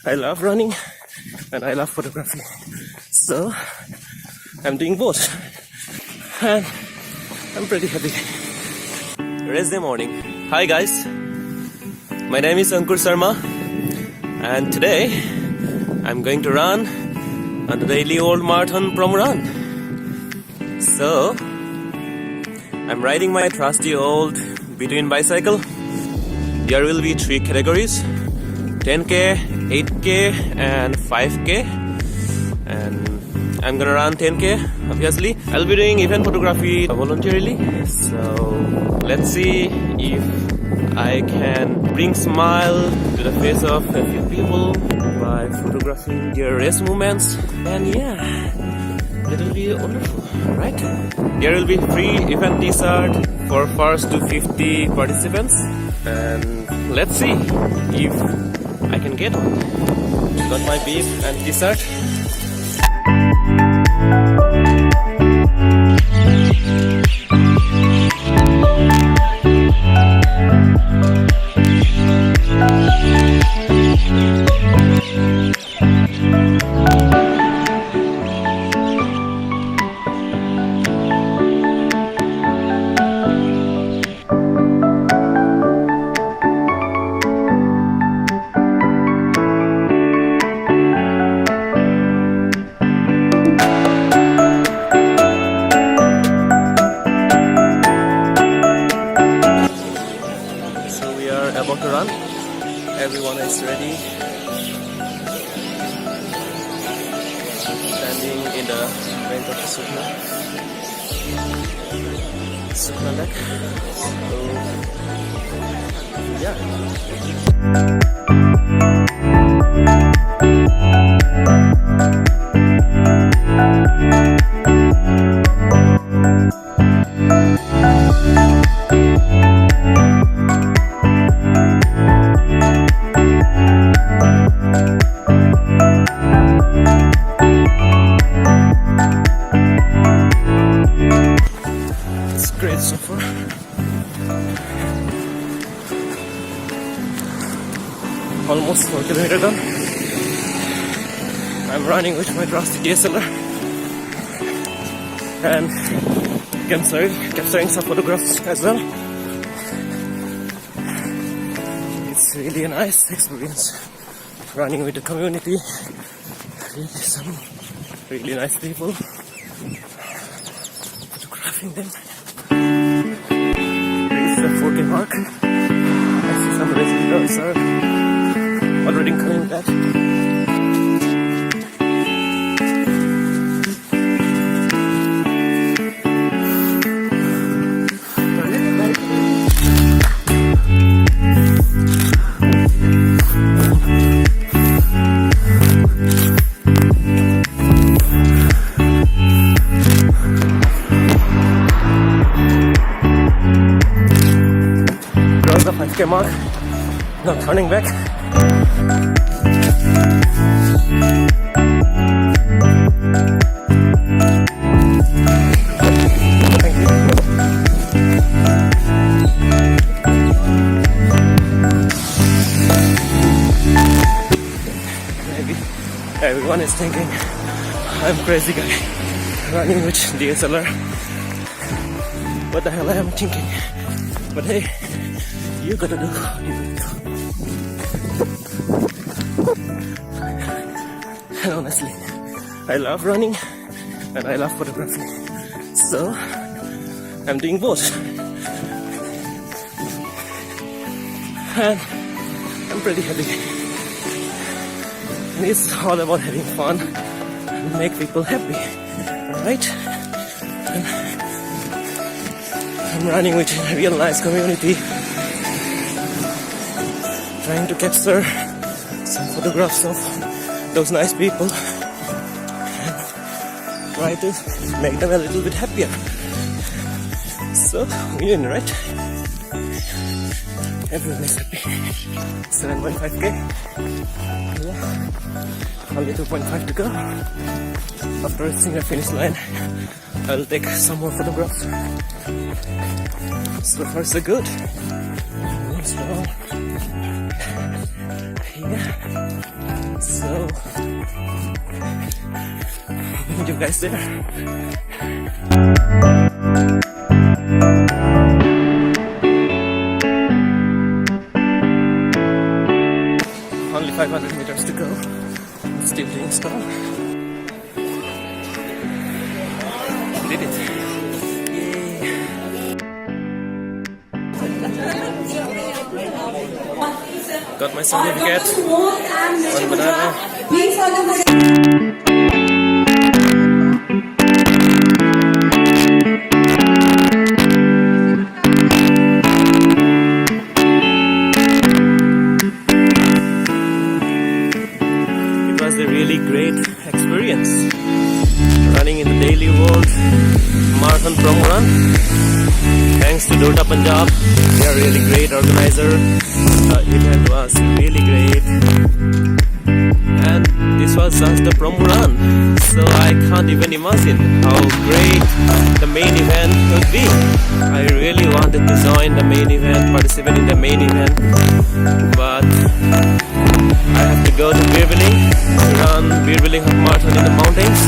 I love running and I love photography. So I'm doing both. And I'm pretty happy. Wednesday morning. Hi guys. My name is Ankur Sharma. And today I'm going to run on the Daily Old Marathon promo run. So I'm riding my trusty old between bicycle. There will be 3 categories: 10k, 8k and 5k. And I'm gonna run 10k, obviously. I'll be doing event photography voluntarily. So let's see if I can bring smile to the face of a few people by photographing their race movements. And yeah, it will be wonderful, right? There will be free event t-shirt for first to 50 participants. And let's see if I can get one. Got my beef and t-shirt. About to run. Everyone is ready. Standing in the front of the Sukna Lake. So yeah. Great so far. Almost 4 kilometers done. I'm running with my trusty DSLR and capturing some photographs as well. It's really a nice experience running with the community. Some really nice people, photographing them. Reach the 4K mark. I see some racing girls are already coming back. The 5K mark, not turning back. Thank you. Maybe everyone is thinking I'm crazy guy running with DSLR. What the hell I am thinking? But hey, you gotta do what you do. And honestly, I love running and I love photography. So I'm doing both. And I'm pretty happy. And it's all about having fun and make people happy. Alright? I'm running with a real nice community, trying to capture some photographs of those nice people and try to make them a little bit happier. So, win, right? Everyone is happy. 7.5k. Yeah. Only 2.5 to go. After reaching the finish line, I'll take some more photographs. So far so good. So, ठीक है. So, you guys there? Only 500 meters to go. Still doing stuff. Did it? Yay! Got my certificate. One banana. It was a really great experience running in the Daily World Marathon Promo Run. Thanks to Dota Punjab, they are really great organizer. The event was really great, and this was just the promo run, so I can't even imagine how great the main event would be. I really wanted to join the main event, participate in the main event, but I have to go to Birbiling to run Birbiling Half Marathon in the mountains.